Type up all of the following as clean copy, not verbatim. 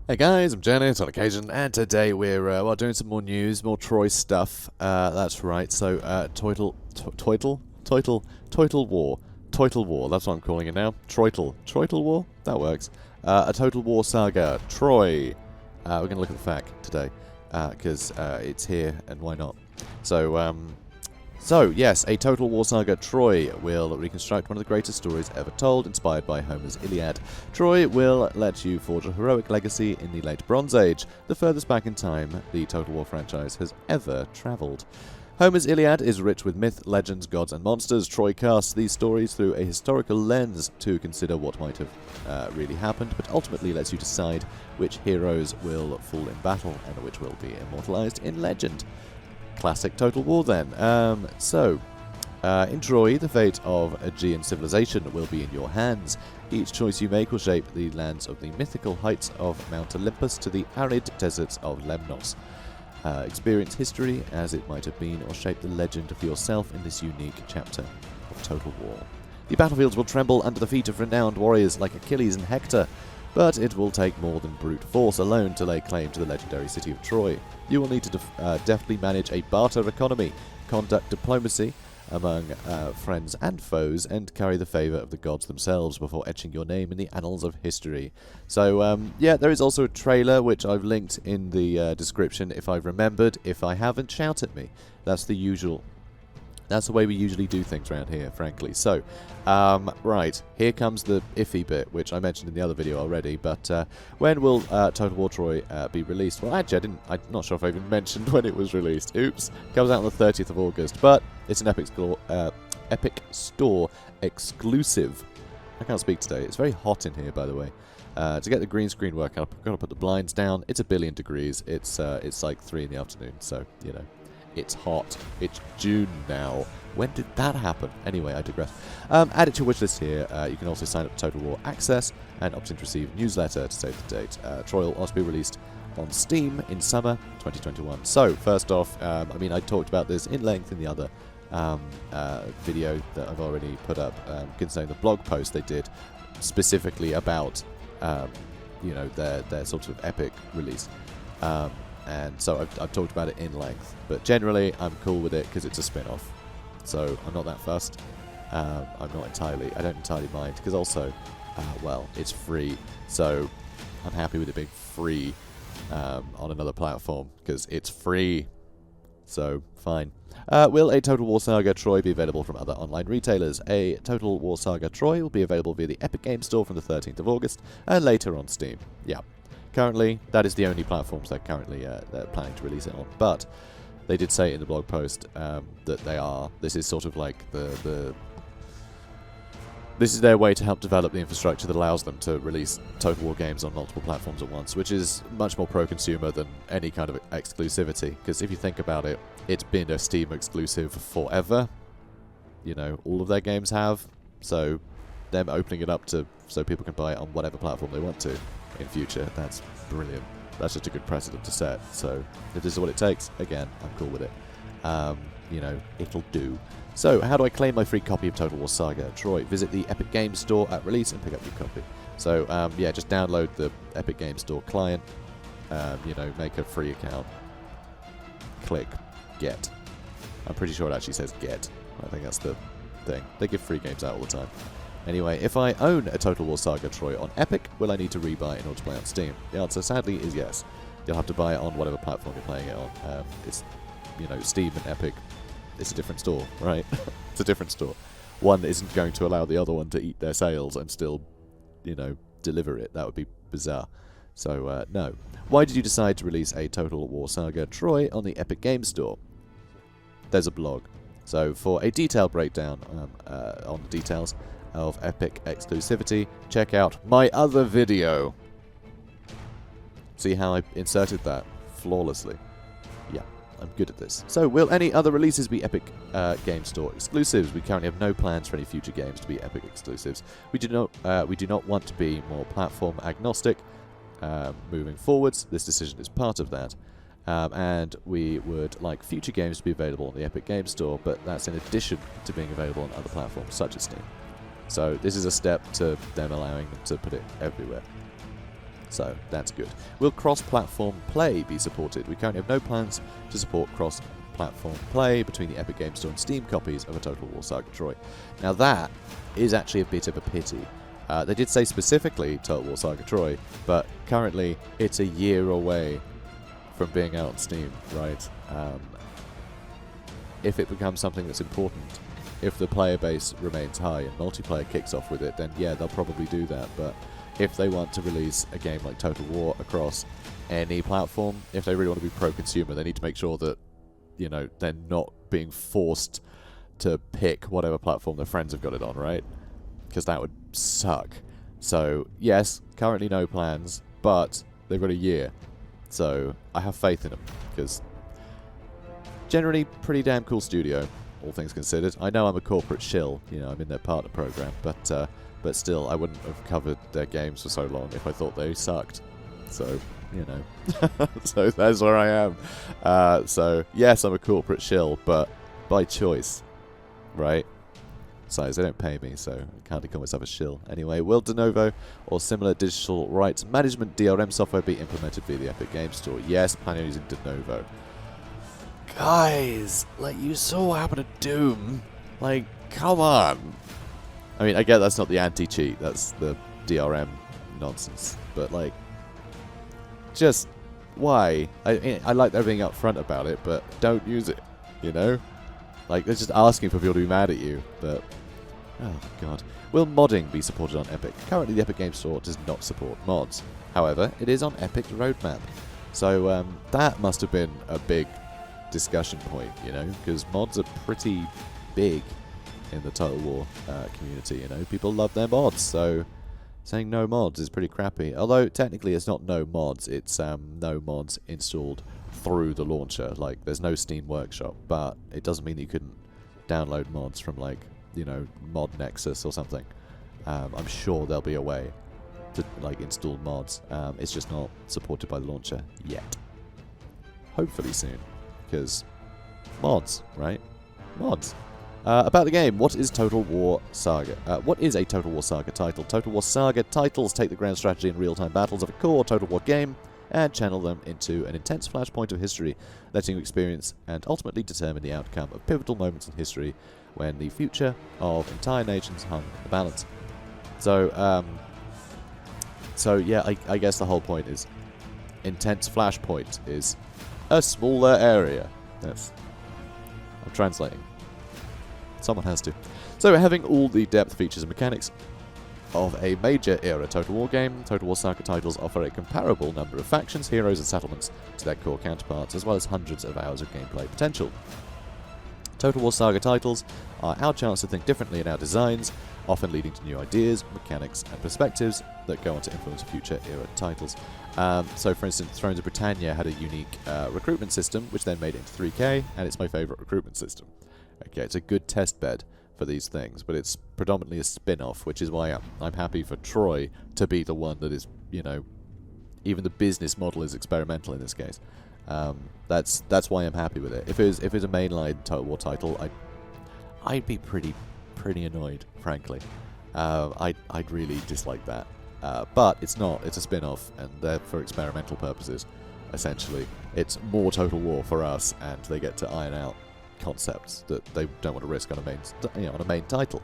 Hey guys, I'm JanetOnOccasion, and today we're doing some more news, more Troy stuff. That's right. So Total War. That's what I'm calling it now. Total War. That works. A Total War Saga. Troy. We're gonna look at the fact today because it's here, and why not? So yes, a Total War Saga Troy will reconstruct one of the greatest stories ever told, inspired by Homer's Iliad. Troy will let you forge a heroic legacy in the late Bronze Age, the furthest back in time the Total War franchise has ever travelled. Homer's Iliad is rich with myth, legends, gods, and monsters. Troy casts these stories through a historical lens to consider what might have really happened, but ultimately lets you decide which heroes will fall in battle and which will be immortalized in legend. Classic Total War then. In Troy, the fate of Aegean civilization will be in your hands. Each choice you make will shape the lands of the mythical heights of Mount Olympus to the arid deserts of Lemnos. Experience history as it might have been, or shape the legend for yourself in this unique chapter of Total War. The battlefields will tremble under the feet of renowned warriors like Achilles and Hector, but it will take more than brute force alone to lay claim to the legendary city of Troy. You will need to deftly manage a barter economy, conduct diplomacy among friends and foes, and carry the favour of the gods themselves before etching your name in the annals of history. So, yeah, there is also a trailer, which I've linked in the description if I've remembered. If I haven't, shout at me. That's the usual. That's the way we usually do things around here, frankly. So, right, here comes the iffy bit, which I mentioned in the other video already, but when will Total War Troy be released? Well, actually, I'm not sure if I even mentioned when it was released. Oops. Comes out on the 30th of August, but it's an Epic Store exclusive. I can't speak today. It's very hot in here, by the way. To get the green screen working, I've got to put the blinds down. It's 1 billion degrees. It's like 3 in the afternoon, so, you know. It's hot. It's June now. When did that happen? Anyway, I digress. Add it to your wishlist here. You can also sign up to Total War Access and opt in to receive a newsletter to save the date. Troy will also be released on Steam in summer 2021. So, first off, I mean, I talked about this in length in the other video that I've already put up concerning the blog post they did specifically about, you know, their sort of epic release. And so I've talked about it in length, but generally I'm cool with it because it's a spin-off. So I'm not that fussed. I don't entirely mind, because also, well, it's free. So I'm happy with it being free on another platform because it's free. So fine. Will a Total War Saga Troy be available from other online retailers? A Total War Saga Troy will be available via the Epic Games Store from the 13th of August and later on Steam. Yeah. Currently, that is the only platforms they're planning to release it on. But they did say in the blog post that this is sort of like this is their way to help develop the infrastructure that allows them to release Total War games on multiple platforms at once, which is much more pro-consumer than any kind of exclusivity. Because if you think about it, it's been a Steam exclusive forever. You know, all of their games have. So them opening it up so people can buy it on whatever platform they want to in future, that's brilliant. That's just a good precedent to set. So if this is what it takes, again, I'm cool with it. You know, it'll do. So how do I claim my free copy of Total War Saga Troy? Visit the Epic Games Store at release and pick up your copy. So yeah, just download the Epic Games Store client. You know, make a free account. Click get. I'm pretty sure it actually says get. I think that's the thing. They give free games out all the time. Anyway, if I own a Total War Saga Troy on Epic, will I need to rebuy in order to play on Steam? The answer, sadly, is yes. You'll have to buy it on whatever platform you're playing it on. It's, you know, Steam and Epic, it's a different store, right? It's a different store. One isn't going to allow the other one to eat their sales and still, you know, deliver it. That would be bizarre. So, no. Why did you decide to release a Total War Saga Troy on the Epic Games Store? There's a blog. So, for a detailed breakdown on the details of Epic exclusivity, check out my other video. See how I inserted that flawlessly? Yeah, I'm good at this. So, will any other releases be Epic Game Store exclusives? We currently have no plans for any future games to be Epic exclusives. We do not want to be more platform agnostic moving forwards. This decision is part of that. And we would like future games to be available on the Epic Game Store, but that's in addition to being available on other platforms such as Steam. So this is a step to them allowing them to put it everywhere. So that's good. Will cross-platform play be supported? We currently have no plans to support cross-platform play between the Epic Games Store and Steam copies of a Total War Saga Troy. Now that is actually a bit of a pity. They did say specifically Total War Saga Troy, but currently it's a year away from being out on Steam, right? If it becomes something that's important, if the player base remains high and multiplayer kicks off with it, then yeah, they'll probably do that. But if they want to release a game like Total War across any platform, if they really want to be pro-consumer, they need to make sure that, you know, they're not being forced to pick whatever platform their friends have got it on, right? Because that would suck. So, yes, currently no plans, but they've got a year. So, I have faith in them, because generally pretty damn cool studio, all things considered. I know I'm a corporate shill, you know, I'm in their partner program, but still, I wouldn't have covered their games for so long if I thought they sucked. So, you know, so that's where I am. So, yes, I'm a corporate shill, but by choice, right? Besides, they don't pay me, so I can't call myself a shill. Anyway, will de novo or similar digital rights management DRM software be implemented via the Epic Games Store? Yes, planning on using de novo. Guys, like, you saw what happened to Doom. Like, come on. I mean, I get that's not the anti-cheat, that's the DRM nonsense. But, like, just why? I like there being upfront about it, but don't use it, you know? Like, they're just asking for people to be mad at you, but... Oh, God. Will modding be supported on Epic? Currently, the Epic Games Store does not support mods. However, it is on Epic's roadmap. So, that must have been a big discussion point, you know? Because mods are pretty big in the Total War community, you know? People love their mods, so... saying no mods is pretty crappy. Although, technically, it's not no mods. It's no mods installed through the launcher. Like, there's no Steam Workshop, but it doesn't mean that you couldn't download mods from, like, you know, Mod Nexus or something. I'm sure there'll be a way to, like, install mods. It's just not supported by the launcher yet. Hopefully soon, because mods, right? Mods. About the game, what is Total War Saga? What is a Total War Saga title? Total War Saga titles take the grand strategy and real-time battles of a core Total War game and channel them into an intense flashpoint of history, letting you experience and ultimately determine the outcome of pivotal moments in history when the future of entire nations hung in the balance. So, yeah, I guess the whole point is intense flashpoint is a smaller area. That's... I'm translating. Someone has to. So, having all the depth, features, and mechanics of a major era Total War game, Total War Saga titles offer a comparable number of factions, heroes, and settlements to their core counterparts, as well as hundreds of hours of gameplay potential. Total War Saga titles are our chance to think differently in our designs, often leading to new ideas, mechanics, and perspectives that go on to influence future era titles. So, for instance, Thrones of Britannia had a unique recruitment system, which then made it into 3K, and it's my favourite recruitment system. Okay, it's a good test bed for these things, but it's predominantly a spin-off, which is why I'm happy for Troy to be the one that is, you know, even the business model is experimental in this case. That's why I'm happy with it. If it was a mainline Total War title, I'd be pretty annoyed, frankly. I'd really dislike that. But it's not. It's a spin-off, and they're for experimental purposes. Essentially, it's more Total War for us, and they get to iron out concepts that they don't want to risk on a main title,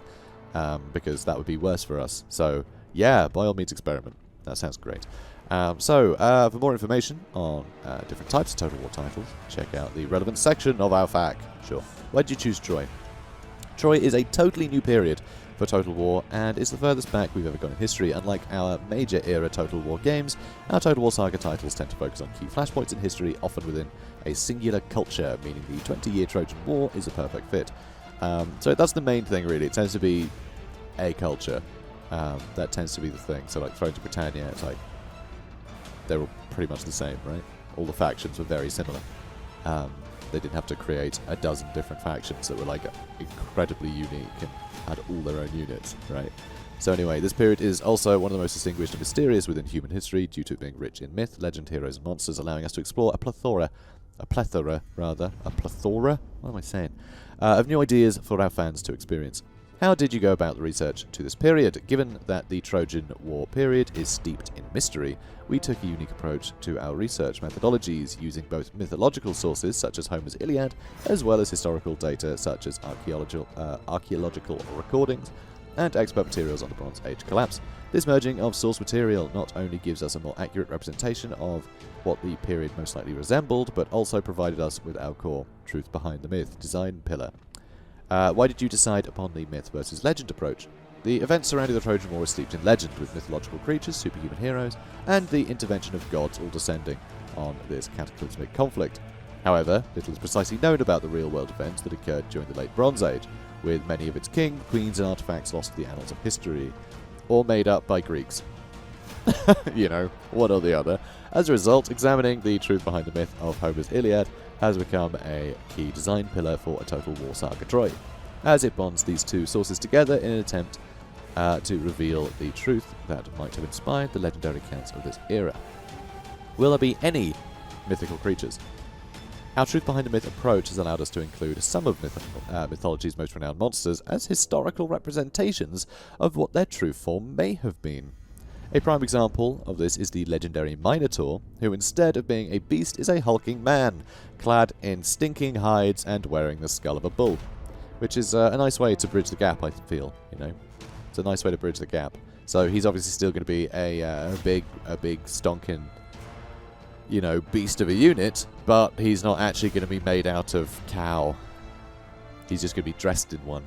because that would be worse for us. So yeah, by all means, experiment. That sounds great. For more information on different types of Total War titles, check out the relevant section of our FAQ. Sure. Why did you choose Troy? Troy is a totally new period for Total War, and is the furthest back we've ever gone in history. Unlike our major era Total War games, our Total War Saga titles tend to focus on key flashpoints in history, often within a singular culture, meaning the 20-year Trojan War is a perfect fit. So that's the main thing, really. It tends to be a culture. That tends to be the thing. So, like, Thrones of Britannia, it's like, they're all pretty much the same, right? All the factions were very similar. They didn't have to create a dozen different factions that were, like, incredibly unique and had all their own units, right? So anyway, this period is also one of the most distinguished and mysterious within human history due to it being rich in myth, legend, heroes, and monsters, allowing us to explore a plethora, what am I saying? Of new ideas for our fans to experience. How did you go about the research to this period? Given that the Trojan War period is steeped in mystery, we took a unique approach to our research methodologies, using both mythological sources such as Homer's Iliad, as well as historical data such as archaeological recordings and expert materials on the Bronze Age collapse. This merging of source material not only gives us a more accurate representation of what the period most likely resembled, but also provided us with our core truth behind the myth design pillar. Why did you decide upon the myth versus legend approach? The events surrounding the Trojan War are steeped in legend, with mythological creatures, superhuman heroes, and the intervention of gods all descending on this cataclysmic conflict. However, little is precisely known about the real-world events that occurred during the Late Bronze Age, with many of its king, queens, and artifacts lost to the annals of history, or made up by Greeks. You know, one or the other. As a result, examining the truth behind the myth of Homer's Iliad has become a key design pillar for a Total War Saga Troy, as it bonds these two sources together in an attempt to reveal the truth that might have inspired the legendary accounts of this era. Will there be any mythical creatures? Our truth behind the myth approach has allowed us to include some of mythology's most renowned monsters as historical representations of what their true form may have been. A prime example of this is the legendary Minotaur, who instead of being a beast is a hulking man, clad in stinking hides and wearing the skull of a bull. Which is a nice way to bridge the gap, I feel, you know. It's a nice way to bridge the gap. So he's obviously still going to be a big stonking, you know, beast of a unit, but he's not actually going to be made out of cow. He's just going to be dressed in one.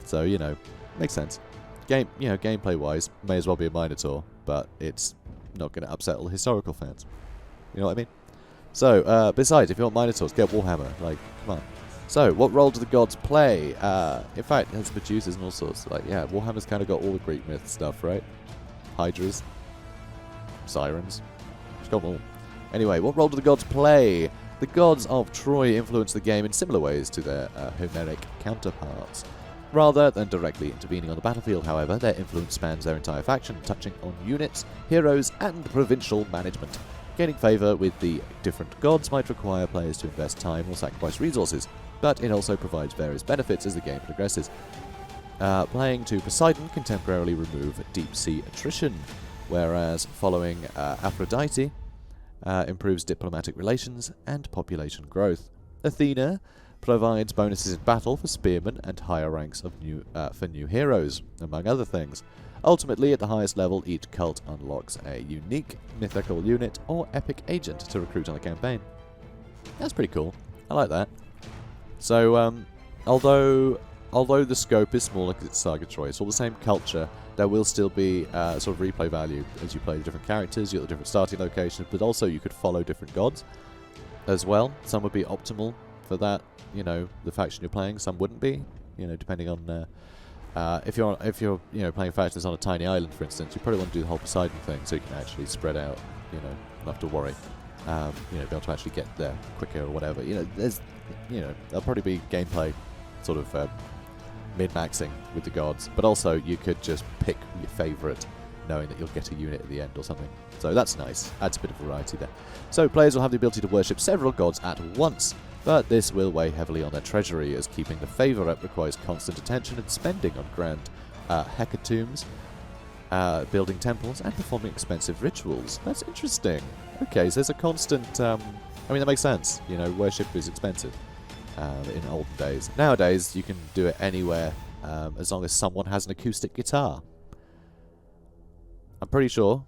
So, you know, makes sense. Gameplay-wise, may as well be a Minotaur, but it's not going to upset all the historical fans. You know what I mean? So, besides, if you want Minotaurs, get Warhammer. Like, come on. So, what role do the gods play? In fact, it has producers and all sorts. Like, yeah, Warhammer's kind of got all the Greek myth stuff, right? Hydras. Sirens. It's got them all. Anyway, what role do the gods play? The gods of Troy influence the game in similar ways to their Homeric counterparts. Rather than directly intervening on the battlefield, however, their influence spans their entire faction, touching on units, heroes, and provincial management. Gaining favour with the different gods might require players to invest time or sacrifice resources, but it also provides various benefits as the game progresses. Playing to Poseidon can temporarily remove deep-sea attrition, whereas following Aphrodite improves diplomatic relations and population growth. Athena provides bonuses in battle for spearmen and higher ranks of for new heroes, among other things. Ultimately, at the highest level, each cult unlocks a unique mythical unit or epic agent to recruit on the campaign. That's pretty cool. I like that. So, although the scope is smaller because it's Saga Troy, it's all the same culture, there will still be sort of replay value as you play the different characters, you have the different starting locations, but also you could follow different gods as well. Some would be optimal for that, you know, the faction you're playing. Some wouldn't be, you know, depending on if you're you know, playing factions on a tiny island, for instance, you probably want to do the whole Poseidon thing so you can actually spread out, you know, not have to worry, you know, be able to actually get there quicker or whatever. You know, there'll probably be gameplay sort of min-maxing with the gods, but also you could just pick your favourite, knowing that you'll get a unit at the end or something. So that's nice, adds a bit of variety there. So players will have the ability to worship several gods at once, but this will weigh heavily on their treasury, as keeping the favour up requires constant attention and spending on grand hecatombs, building temples, and performing expensive rituals. That's interesting. Okay, so there's a constant... I mean, that makes sense. You know, worship is expensive in olden days. Nowadays, you can do it anywhere as long as someone has an acoustic guitar. I'm pretty sure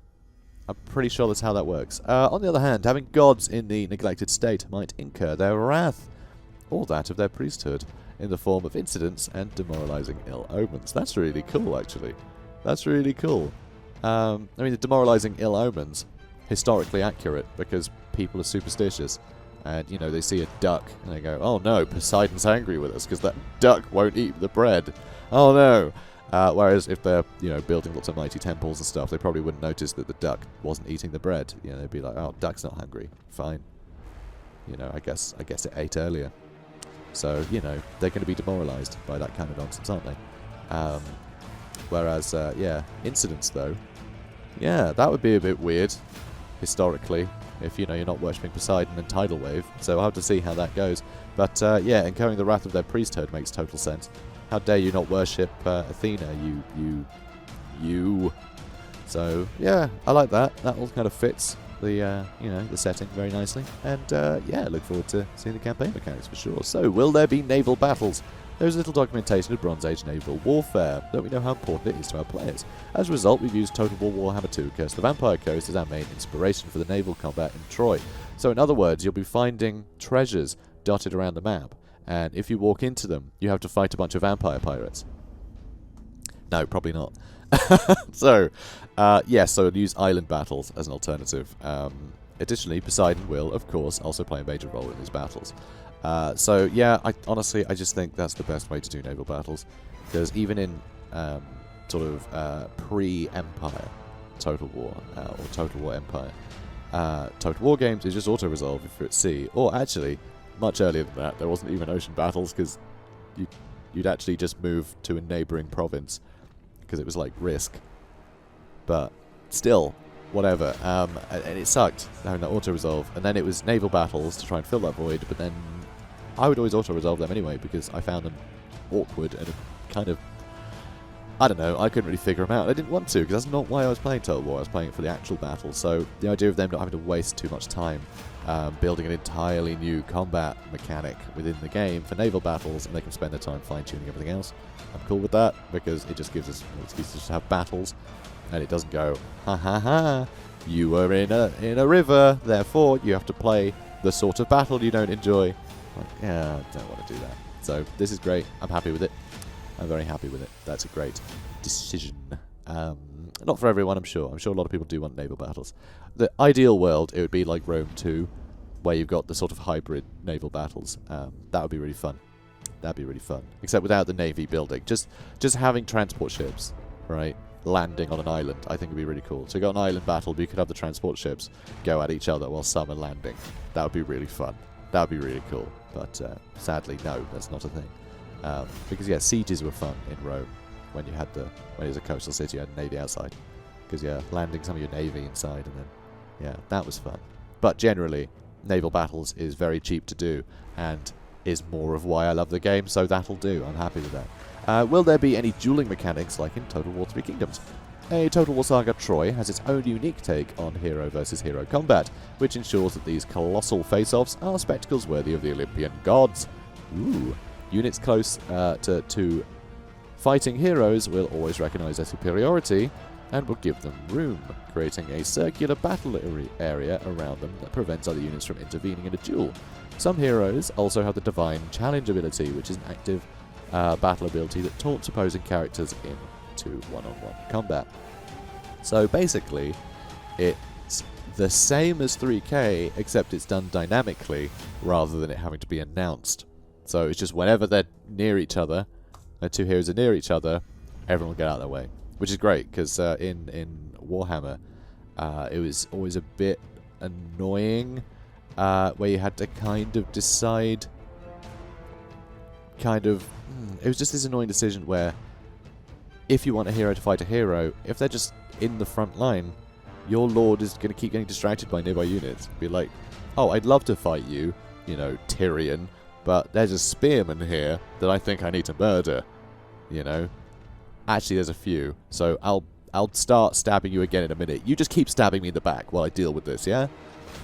that's how that works. On the other hand, having gods in the neglected state might incur their wrath, or that of their priesthood, in the form of incidents and demoralizing ill omens. That's really cool, actually. That's really cool. I mean, the demoralizing ill omens, historically accurate, because people are superstitious. And, you know, they see a duck, and they go, oh no, Poseidon's angry with us, because that duck won't eat the bread. Oh no. Whereas if they're, you know, building lots of mighty temples and stuff, they probably wouldn't notice that the duck wasn't eating the bread. You know, they'd be like, oh, duck's not hungry. Fine. You know, I guess it ate earlier. So, you know, they're going to be demoralized by that kind of nonsense, aren't they? Whereas, yeah, incidents, though, yeah, that would be a bit weird, historically, if, you know, you're not worshipping Poseidon and Tidal Wave. So I'll have to see how that goes. But, yeah, incurring the wrath of their priesthood makes total sense. How dare you not worship Athena, you. So yeah, I like that. That all kind of fits the the setting very nicely. And yeah, look forward to seeing the campaign mechanics for sure. So will there be naval battles? There is little documentation of Bronze Age naval warfare, though we know how important it is to our players. As a result, we've used Total War Warhammer 2 Curse of the Vampire Coast as our main inspiration for the naval combat in Troy. So in other words, you'll be finding treasures dotted around the map, and if you walk into them, you have to fight a bunch of vampire pirates. No, probably not. So, yes, so we'll use island battles as an alternative. Additionally, Poseidon will, of course, also play a major role in these battles. So, yeah, honestly, I just think that's the best way to do naval battles. Because even in sort of pre-Empire Total War, or Total War Empire, Total War games is just auto-resolve if you're at sea. Or actually, much earlier than that, there wasn't even ocean battles because you'd actually just move to a neighbouring province because it was like Risk. But still, whatever. And it sucked having that auto-resolve. And then it was naval battles to try and fill that void, but then I would always auto-resolve them anyway because I found them awkward and kind of, I don't know, I couldn't really figure them out. I didn't want to because that's not why I was playing Total War. I was playing it for the actual battle. So the idea of them not having to waste too much time building an entirely new combat mechanic within the game for naval battles, and they can spend their time fine-tuning everything else. I'm cool with that because it just gives us an excuse to have battles, and it doesn't go, ha ha ha, you were in a river, therefore you have to play the sort of battle you don't enjoy. Like, yeah, I don't want to do that. So this is great. I'm happy with it. I'm very happy with it. That's a great decision. Not for everyone, I'm sure. I'm sure a lot of people do want naval battles. The ideal world, it would be like Rome 2, where you've got the sort of hybrid naval battles. That would be really fun. That'd be really fun. Except without the navy building. Just having transport ships, right, landing on an island, I think would be really cool. So you got an island battle, but you could have the transport ships go at each other while some are landing. That would be really fun. That would be really cool. But sadly, no, that's not a thing. Because yeah, sieges were fun in Rome when it was a coastal city, you had a navy outside. Because yeah, landing some of your navy inside, and then yeah, that was fun. But generally, naval battles is very cheap to do, and is more of why I love the game. So that'll do. I'm happy with that. Will there be any dueling mechanics like in Total War 3 Kingdoms? A Total War Saga Troy has its own unique take on hero versus hero combat, which ensures that these colossal face-offs are spectacles worthy of the Olympian gods. Ooh. Units close to fighting heroes will always recognize their superiority and will give them room, creating a circular battle area around them that prevents other units from intervening in a duel. Some heroes also have the Divine Challenge ability, which is an active battle ability that taunts opposing characters into one-on-one combat. So basically, it's the same as 3K, except it's done dynamically rather than it having to be announced. So it's just whenever they're near each other, the two heroes are near each other, everyone will get out of their way. Which is great, because in Warhammer, it was always a bit annoying, where you had to kind of decide, it was just this annoying decision where, if you want a hero to fight a hero, if they're just in the front line, your lord is going to keep getting distracted by nearby units. Be like, oh, I'd love to fight you, Tyrion, but there's a spearman here that I think I need to murder, Actually, there's a few, so I'll start stabbing you again in a minute. You just keep stabbing me in the back while I deal with this, yeah?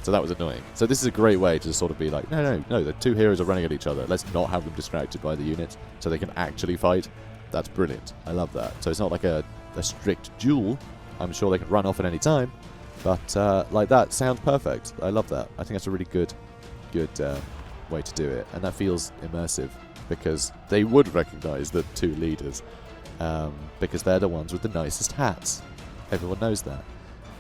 So that was annoying. So this is a great way to sort of be like, no, the two heroes are running at each other. Let's not have them distracted by the units so they can actually fight. That's brilliant. I love that. So it's not like a strict duel. I'm sure they can run off at any time, but like that sounds perfect. I love that. I think that's a really good way to do it, and that feels immersive because they would recognize the two leaders because they're the ones with the nicest hats. Everyone knows that.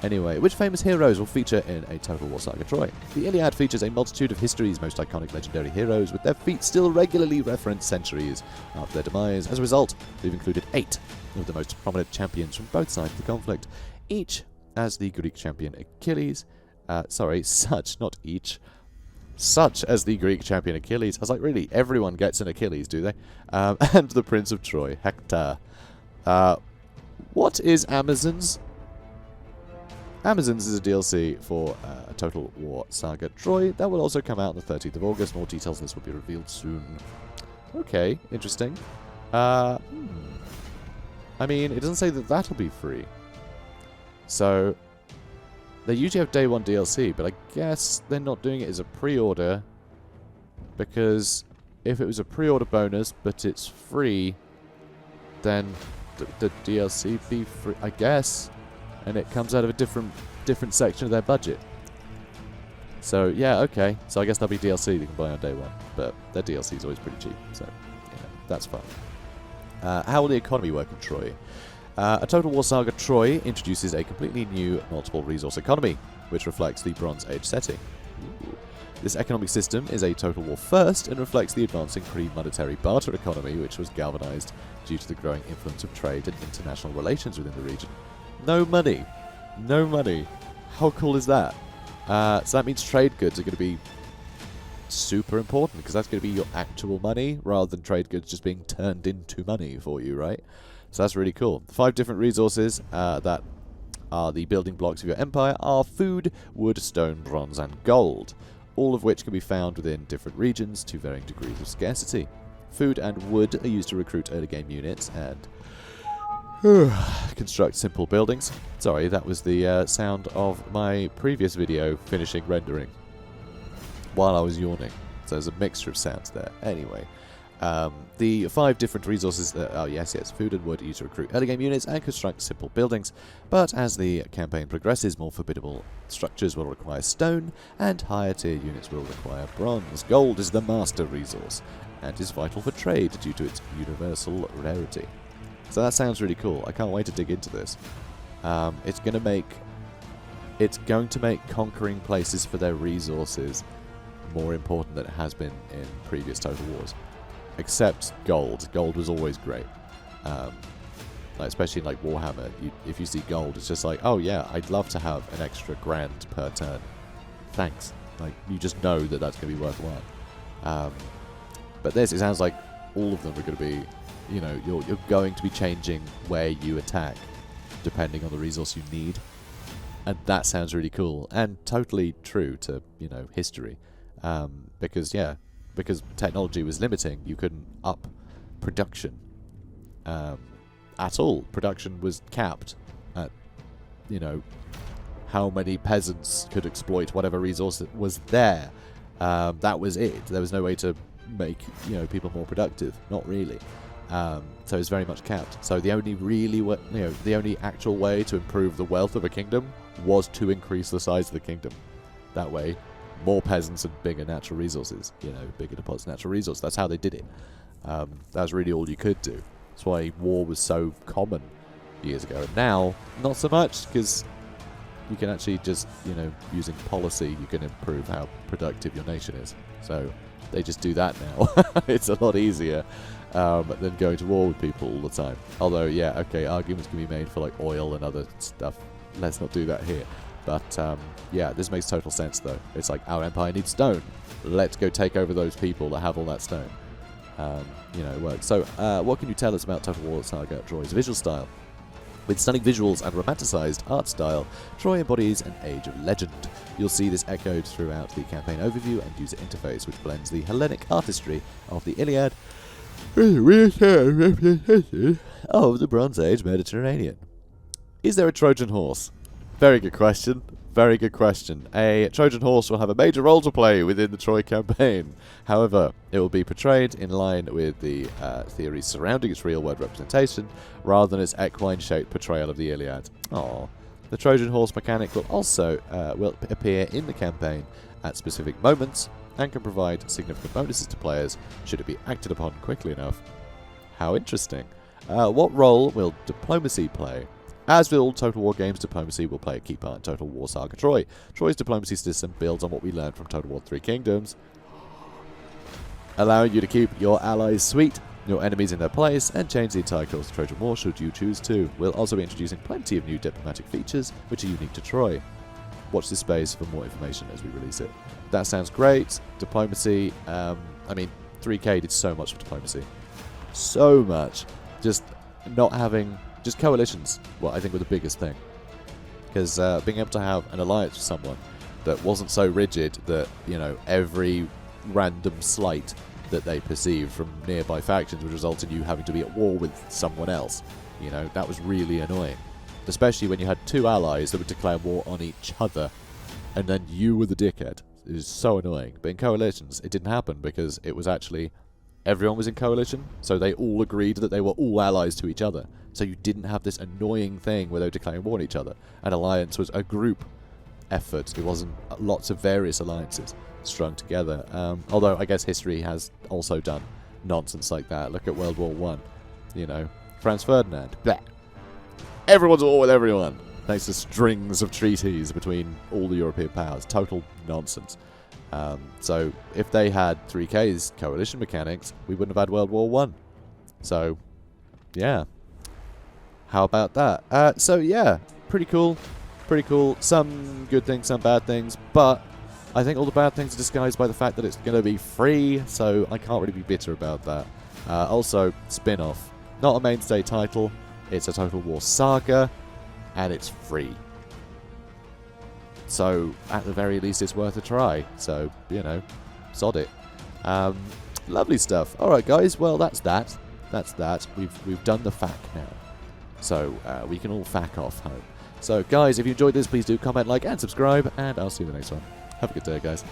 Anyway, which famous heroes will feature in a Total War Saga Troy? The Iliad features a multitude of history's most iconic legendary heroes, with their feats still regularly referenced centuries after their demise. As a result, we've included 8 of the most prominent champions from both sides of the conflict, each as the Greek champion Achilles. Such as the Greek champion Achilles. I was like, really? Everyone gets an Achilles, do they? And the Prince of Troy, Hector. What is Amazons? Amazons is a DLC for Total War Saga Troy that will also come out on the 13th of August. More details on this will be revealed soon. Okay, interesting. I mean, it doesn't say that that'll be free. So, they usually have day 1 DLC, but I guess they're not doing it as a pre-order, because if it was a pre-order bonus, but it's free, then the DLC be free, I guess, and it comes out of a different section of their budget. So, yeah, okay. So I guess that'll be DLC you can buy on day 1, but their DLC is always pretty cheap, so, yeah, that's fun. How will the economy work in Troy? A Total War Saga Troy introduces a completely new multiple resource economy, which reflects the Bronze Age setting. Ooh. This economic system is a Total War first and reflects the advancing pre-monetary barter economy, which was galvanized due to the growing influence of trade and international relations within the region. No money. No money. How cool is that? So that means trade goods are going to be super important, because that's going to be your actual money rather than trade goods just being turned into money for you, right? So that's really cool. The 5 different resources that are the building blocks of your empire are food, wood, stone, bronze, and gold, all of which can be found within different regions to varying degrees of scarcity. Food and wood are used to recruit early game units and construct simple buildings. Sorry, that was the sound of my previous video finishing rendering while I was yawning. So there's a mixture of sounds there. Anyway, the 5 different resources, food and wood are used to recruit early game units and construct simple buildings, but as the campaign progresses, more formidable structures will require stone, and higher tier units will require bronze. Gold is the master resource, and is vital for trade due to its universal rarity. So that sounds really cool. I can't wait to dig into this. It's going to make conquering places for their resources more important than it has been in previous Total Wars. Except gold. Gold was always great. Especially in like Warhammer, if you see gold, it's just like, oh yeah, I'd love to have an extra grand per turn. Thanks. Like, you just know that that's going to be worthwhile. But this, it sounds like all of them are going to be, you know, you're going to be changing where you attack depending on the resource you need. And that sounds really cool and totally true to, you know, history. Because technology was limiting, you couldn't up production at all. Production was capped at, you know, how many peasants could exploit whatever resource was there. That was it. There was no way to make, you know, people more productive. Not really. So it's very much capped. So the only actual way to improve the wealth of a kingdom was to increase the size of the kingdom. That way, more peasants and bigger natural resources. You know, bigger deposits of natural resources. That's how they did it. That's really all you could do. That's why war was so common years ago. And now, not so much, because you can actually just, you know, using policy, you can improve how productive your nation is. So they just do that now. It's a lot easier than going to war with people all the time. Although, yeah, okay, arguments can be made for like oil and other stuff. Let's not do that here. But, yeah, this makes total sense, though. It's like, our empire needs stone. Let's go take over those people that have all that stone. You know, it works. So, what can you tell us about Total War Saga Troy's visual style? With stunning visuals and romanticized art style, Troy embodies an age of legend. You'll see this echoed throughout the campaign overview and user interface, which blends the Hellenic artistry of the Iliad with the reassured reputation of the Bronze Age Mediterranean. Is there a Trojan horse? Very good question. Very good question. A Trojan horse will have a major role to play within the Troy campaign. However, it will be portrayed in line with the theories surrounding its real-world representation, rather than its equine-shaped portrayal of the Iliad. Aww. The Trojan horse mechanic will also will appear in the campaign at specific moments, and can provide significant bonuses to players should it be acted upon quickly enough. How interesting. What role will diplomacy play? As with all Total War games, diplomacy will play a key part in Total War Saga Troy. Troy's diplomacy system builds on what we learned from Total War 3 Kingdoms, allowing you to keep your allies sweet, your enemies in their place, and change the entire course of Trojan War should you choose to. We'll also be introducing plenty of new diplomatic features, which are unique to Troy. Watch this space for more information as we release it. That sounds great. Diplomacy, I mean, 3K did so much for diplomacy. So much. Just not having... Just coalitions, well, I think were the biggest thing. Because being able to have an alliance with someone that wasn't so rigid that, you know, every random slight that they perceived from nearby factions would result in you having to be at war with someone else. You know, that was really annoying. Especially when you had two allies that would declare war on each other, and then you were the dickhead. It was so annoying. But in coalitions, it didn't happen because it was actually everyone was in coalition, so they all agreed that they were all allies to each other. So you didn't have this annoying thing where they were declaring war on each other. An alliance was a group effort. It wasn't lots of various alliances strung together. Although I guess history has also done nonsense like that. Look at World War One. You know, Franz Ferdinand. Blah. Everyone's at war with everyone, thanks to strings of treaties between all the European powers. Total nonsense. So if they had 3K's coalition mechanics, we wouldn't have had World War One. So, yeah. How about that? So yeah, pretty cool. Pretty cool. Some good things, some bad things, but I think all the bad things are disguised by the fact that it's going to be free, so I can't really be bitter about that. Also, spin-off. Not a mainstay title. It's a Total War Saga, and it's free. So, at the very least, it's worth a try. So, you know, sod it. Lovely stuff. Alright, guys, well, that's that. That's that. We've done the FAQ now. So, we can all FAQ off home. So, guys, if you enjoyed this, please do comment, like, and subscribe, and I'll see you in the next one. Have a good day, guys.